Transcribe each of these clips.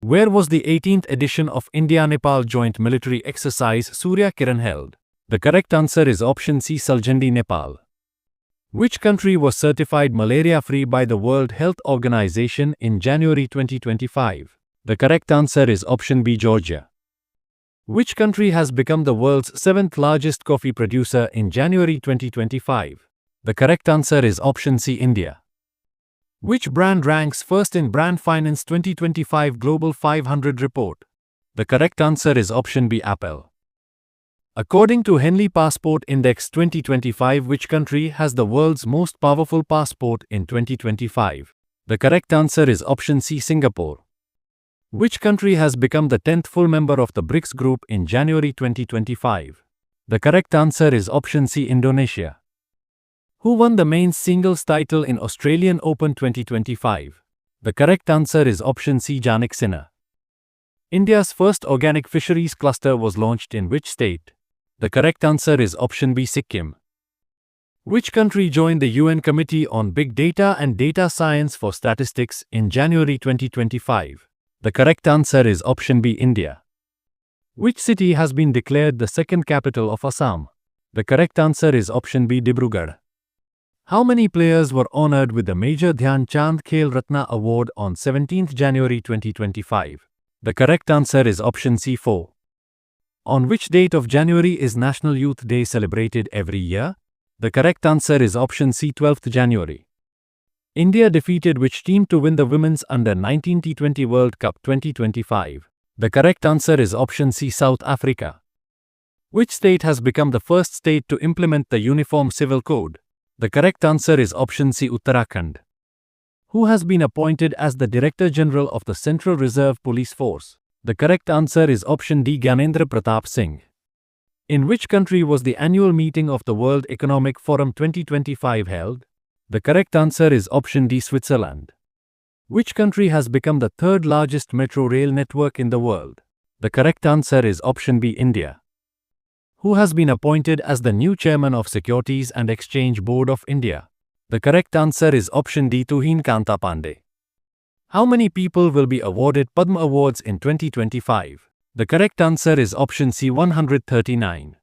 Where was the 18th edition of India-Nepal joint military exercise Surya Kiran held? The correct answer is option C, Saljandi, Nepal. Which country was certified malaria-free by the World Health Organization in January 2025? The correct answer is option B, Georgia. Which country has become the world's seventh largest coffee producer in January 2025? The correct answer is option C, India. Which brand ranks first in Brand Finance 2025 Global 500 report? The correct answer is option B, Apple. According to Henley Passport Index 2025, which country has the world's most powerful passport in 2025? The correct answer is option C, Singapore. Which country has become the 10th full member of the BRICS group in January 2025? The correct answer is option C, Indonesia. Who won the men's singles title in Australian Open 2025? The correct answer is option C, Jannik Sinner. India's first organic fisheries cluster was launched in which state? The correct answer is option B, Sikkim. Which country joined the UN Committee on Big Data and Data Science for Statistics in January 2025? The correct answer is option B, India. Which city has been declared the second capital of Assam? The correct answer is option B, Dibrugarh. How many players were honored with the Major Dhyan Chand Khel Ratna Award on 17th January 2025? The correct answer is option C, 4. On which date of January is National Youth Day celebrated every year? The correct answer is option C, 12th January. India defeated which team to win the Women's Under-19 T20 World Cup 2025? The correct answer is option C, South Africa. Which state has become the first state to implement the Uniform Civil Code? The correct answer is option C, Uttarakhand. Who has been appointed as the Director General of the Central Reserve Police Force? The correct answer is option D, Gyanendra Pratap Singh. In which country was the annual meeting of the World Economic Forum 2025 held? The correct answer is option D, Switzerland. Which country has become the third largest metro rail network in the world? The correct answer is option B, India. Who has been appointed as the new chairman of Securities and Exchange Board of India? The correct answer is option D, Tuhin Kanta Pandey. How many people will be awarded Padma Awards in 2025? The correct answer is option C, 139.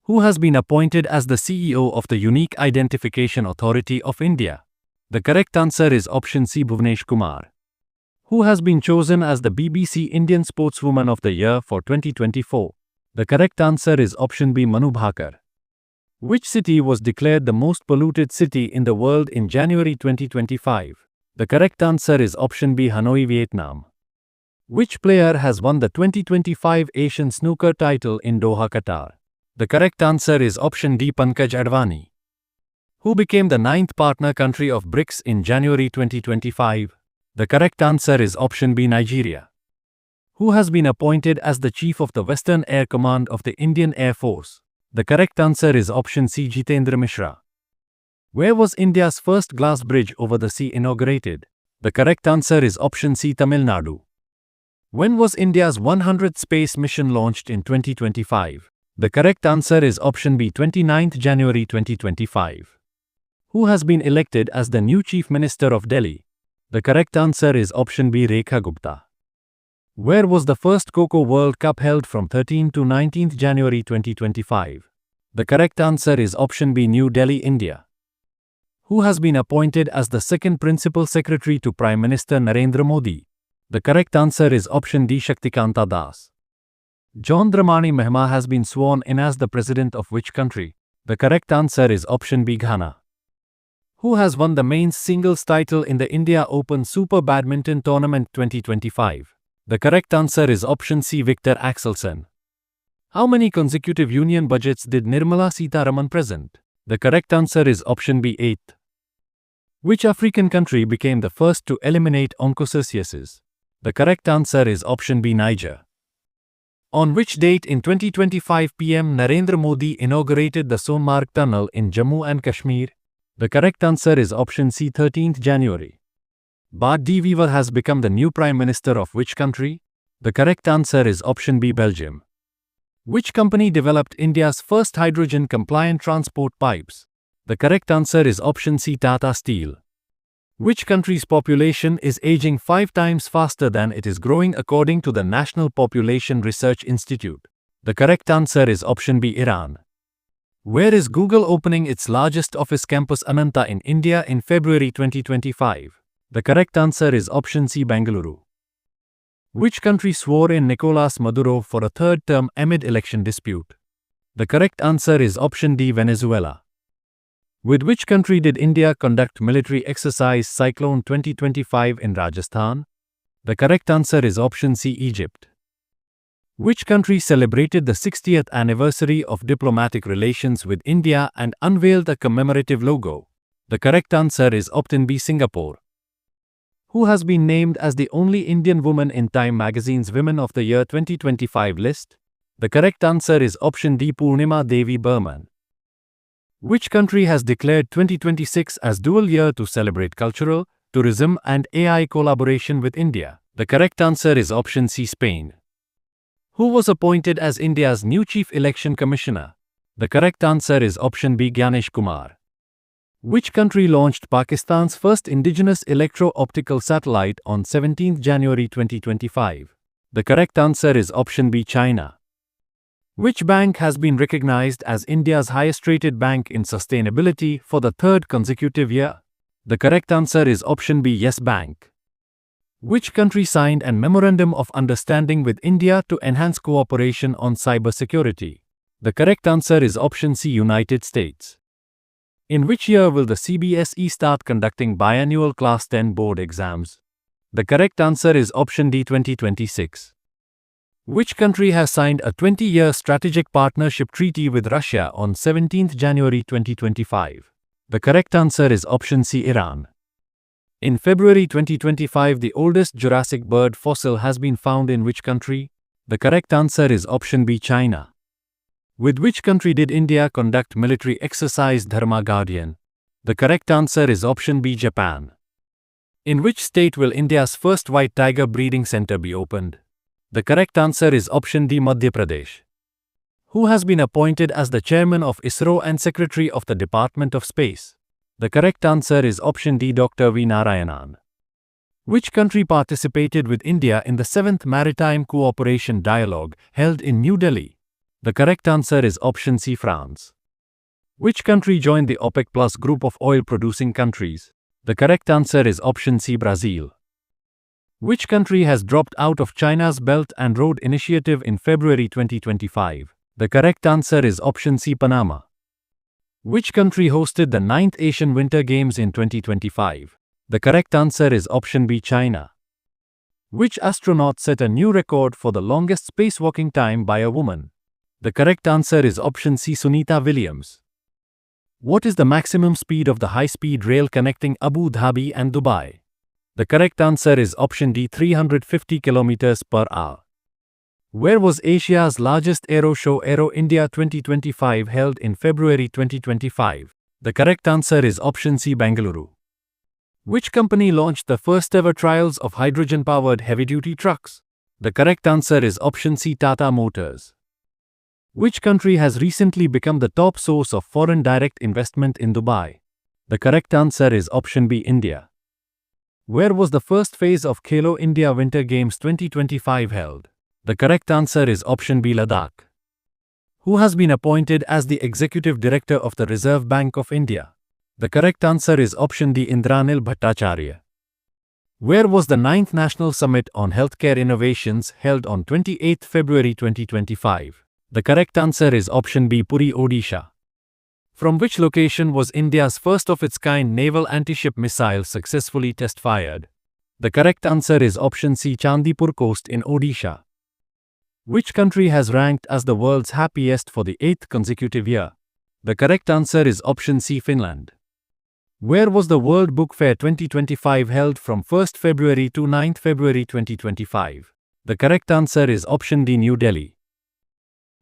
Who has been appointed as the CEO of the Unique Identification Authority of India? The correct answer is option C, Bhuvnesh Kumar. Who has been chosen as the BBC Indian Sportswoman of the Year for 2024? The correct answer is option B, Manu Bhakar. Which city was declared the most polluted city in the world in January 2025? The correct answer is option B, Hanoi, Vietnam. Which player has won the 2025 Asian Snooker title in Doha, Qatar? The correct answer is option D, Pankaj Advani. Who became the 9th partner country of BRICS in January 2025? The correct answer is option B, Nigeria. Who has been appointed as the Chief of the Western Air Command of the Indian Air Force? The correct answer is option C, Jitendra Mishra. Where was India's first glass bridge over the sea inaugurated? The correct answer is option C, Tamil Nadu. When was India's 100th space mission launched in 2025? The correct answer is option B, 29th January 2025. Who has been elected as the new Chief Minister of Delhi? The correct answer is option B, Rekha Gupta. Where was the first Coco World Cup held from 13th to 19th January 2025? The correct answer is option B, New Delhi, India. Who has been appointed as the second Principal Secretary to Prime Minister Narendra Modi? The correct answer is option D, Shaktikanta Das. John Dramani Mahama has been sworn in as the President of which country? The correct answer is option B, Ghana. Who has won the men's singles title in the India Open Super Badminton Tournament 2025? The correct answer is option C, Victor Axelsen. How many consecutive union budgets did Nirmala Sitharaman present? The correct answer is option B, 8. Which African country became the first to eliminate onchocerciasis? The correct answer is option B, Niger. On which date in 2025 PM Narendra Modi inaugurated the Sonmarg Tunnel in Jammu and Kashmir? The correct answer is option C, 13th January. Bart de Wever has become the new Prime Minister of which country? The correct answer is option B, Belgium. Which company developed India's first hydrogen-compliant transport pipes? The correct answer is option C, Tata Steel. Which country's population is aging 5 times faster than it is growing according to the National Population Research Institute? The correct answer is option B, Iran. Where is Google opening its largest office campus Ananta in India in February 2025? The correct answer is option C, Bengaluru. Which country swore in Nicolas Maduro for a third term amid election dispute? The correct answer is option D, Venezuela. With which country did India conduct military exercise Cyclone 2025 in Rajasthan? The correct answer is option C, Egypt. Which country celebrated the 60th anniversary of diplomatic relations with India and unveiled a commemorative logo? The correct answer is option B, Singapore. Who has been named as the only Indian woman in Time magazine's Women of the Year 2025 list? The correct answer is option D, Purnima Devi Burman. Which country has declared 2026 as dual year to celebrate cultural, tourism and AI collaboration with India? The correct answer is option C, Spain. Who was appointed as India's new Chief Election Commissioner? The correct answer is option B, Ganesh Kumar. Which country launched Pakistan's first indigenous electro-optical satellite on 17 January 2025? The correct answer is option B, China. Which bank has been recognized as India's highest-rated bank in sustainability for the third consecutive year? The correct answer is option B, Yes Bank. Which country signed a memorandum of understanding with India to enhance cooperation on cybersecurity? The correct answer is option C, United States. In which year will the CBSE start conducting biannual Class 10 board exams? The correct answer is option D, 2026. Which country has signed a 20-year strategic partnership treaty with Russia on 17 January 2025? The correct answer is option C, Iran. In February 2025, the oldest Jurassic bird fossil has been found in which country? The correct answer is option B, China. With which country did India conduct military exercise Dharma Guardian? The correct answer is option B, Japan. In which state will India's first white tiger breeding center be opened? The correct answer is option D, Madhya Pradesh. Who has been appointed as the chairman of ISRO and secretary of the Department of Space? The correct answer is option D, Dr. V. Narayanan. Which country participated with India in the 7th Maritime Cooperation Dialogue held in New Delhi? The correct answer is option C, France. Which country joined the OPEC Plus group of oil-producing countries? The correct answer is option C, Brazil. Which country has dropped out of China's Belt and Road Initiative in February 2025? The correct answer is option C, Panama. Which country hosted the 9th Asian Winter Games in 2025? The correct answer is option B, China. Which astronaut set a new record for the longest spacewalking time by a woman? The correct answer is option C, Sunita Williams. What is the maximum speed of the high-speed rail connecting Abu Dhabi and Dubai? The correct answer is option D, 350 km per hour. Where was Asia's largest aero show Aero India 2025 held in February 2025? The correct answer is option C, Bengaluru. Which company launched the first ever trials of hydrogen-powered heavy-duty trucks? The correct answer is option C, Tata Motors. Which country has recently become the top source of foreign direct investment in Dubai? The correct answer is option B, India. Where was the first phase of Khelo India Winter Games 2025 held? The correct answer is option B, Ladakh. Who has been appointed as the Executive Director of the Reserve Bank of India? The correct answer is option D, Indranil Bhattacharya. Where was the 9th National Summit on Healthcare Innovations held on 28 February 2025? The correct answer is option B, Puri, Odisha. From which location was India's first of its kind naval anti-ship missile successfully test-fired? The correct answer is option C, Chandipur coast in Odisha. Which country has ranked as the world's happiest for the 8th consecutive year? The correct answer is option C, Finland. Where was the World Book Fair 2025 held from 1st February to 9th February 2025? The correct answer is option D, New Delhi.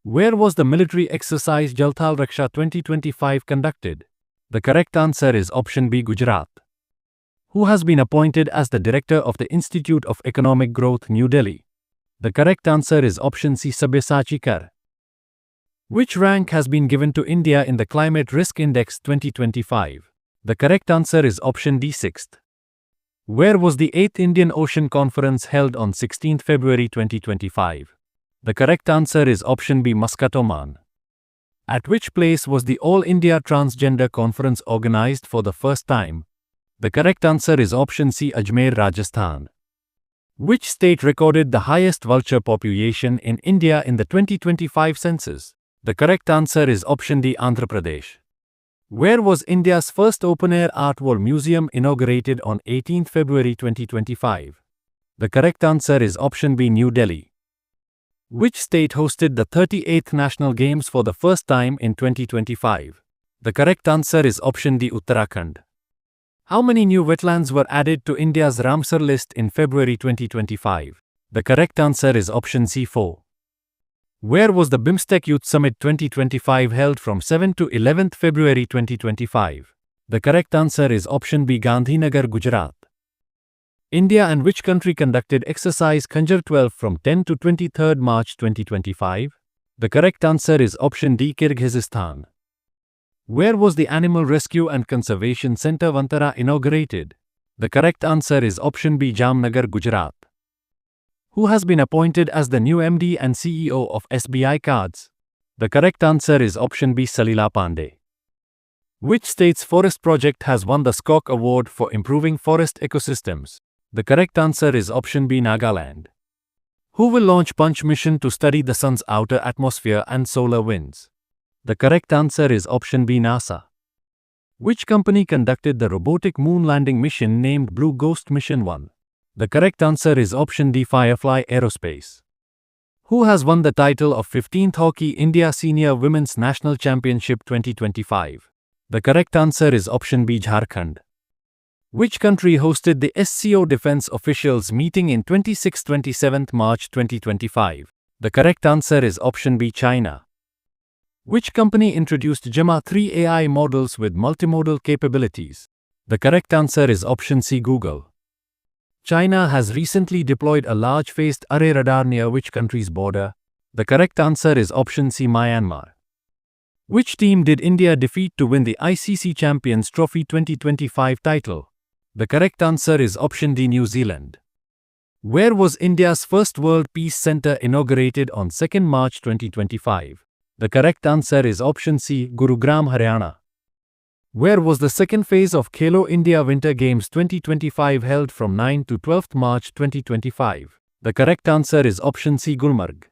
Where was the military exercise Jalthal Raksha 2025 conducted? The correct answer is option B, Gujarat. Who has been appointed as the director of the Institute of Economic Growth, New Delhi? The correct answer is option C, Sabyasachi Kar. Which rank has been given to India in the Climate Risk Index 2025? The correct answer is option D, 6th. Where was the 8th Indian Ocean Conference held on 16 February 2025? The correct answer is option B, Muscat, Oman. At which place was the All India Transgender Conference organized for the first time? The correct answer is option C, Ajmer, Rajasthan. Which state recorded the highest vulture population in India in the 2025 census? The correct answer is option D, Andhra Pradesh. Where was India's first open-air art wall museum inaugurated on 18 February 2025? The correct answer is option B, New Delhi. Which state hosted the 38th National Games for the first time in 2025? The correct answer is option D, Uttarakhand. How many new wetlands were added to India's Ramsar list in February 2025? The correct answer is option C, 4. Where was the BIMSTEC Youth Summit 2025 held from 7 to 11 February 2025? The correct answer is option B, Gandhinagar, Gujarat. India and which country conducted exercise Khanjar 12 from 10 to 23 March 2025? The correct answer is option D, Kyrgyzstan. Where was the Animal Rescue and Conservation Centre Vantara inaugurated? The correct answer is option B, Jamnagar, Gujarat. Who has been appointed as the new MD and CEO of SBI Cards? The correct answer is option B, Salila Pandey. Which state's forest project has won the SKOK Award for improving forest ecosystems? The correct answer is option B, Nagaland. Who will launch Punch mission to study the sun's outer atmosphere and solar winds? The correct answer is option B, NASA. Which company conducted the robotic moon landing mission named Blue Ghost Mission 1? The correct answer is option D, Firefly Aerospace. Who has won the title of 15th Hockey India Senior Women's National Championship 2025? The correct answer is option B, Jharkhand. Which country hosted the SCO Defense Officials meeting in 26-27 March 2025? The correct answer is option B, China. Which company introduced Gemma 3 AI models with multimodal capabilities? The correct answer is option C, Google. China has recently deployed a large phased array radar near which country's border? The correct answer is option C, Myanmar. Which team did India defeat to win the ICC Champions Trophy 2025 title? The correct answer is option D, New Zealand. Where was India's first World Peace Centre inaugurated on 2 March 2025? The correct answer is option C, Gurugram, Haryana. Where was the second phase of Khelo India Winter Games 2025 held from 9 to 12 March 2025? The correct answer is option C, Gulmarg.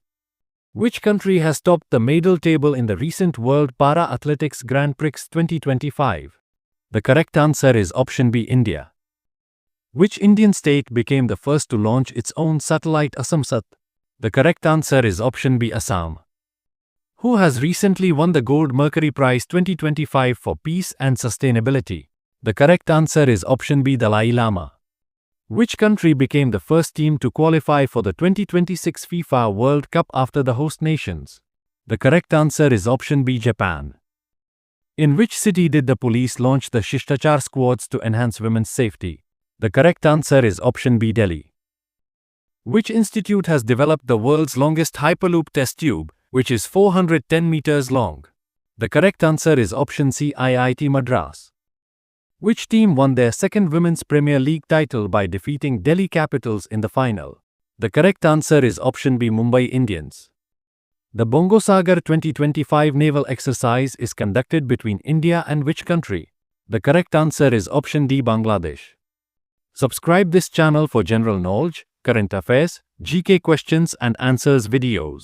Which country has topped the medal table in the recent World Para Athletics Grand Prix 2025? The correct answer is option B, India. Which Indian state became the first to launch its own satellite Assamsat? The correct answer is option B, Assam. Who has recently won the Gold Mercury Prize 2025 for Peace and Sustainability? The correct answer is option B, Dalai Lama. Which country became the first team to qualify for the 2026 FIFA World Cup after the host nations? The correct answer is option B, Japan. In which city did the police launch the Shishtachar squads to enhance women's safety? The correct answer is option B, Delhi. Which institute has developed the world's longest Hyperloop test tube, which is 410 meters long? The correct answer is option C, IIT Madras. Which team won their second Women's Premier League title by defeating Delhi Capitals in the final? The correct answer is option B, Mumbai Indians. The Bongosagar 2025 naval exercise is conducted between India and which country? The correct answer is option D, Bangladesh. Subscribe this channel for general knowledge, current affairs, GK questions and answers videos.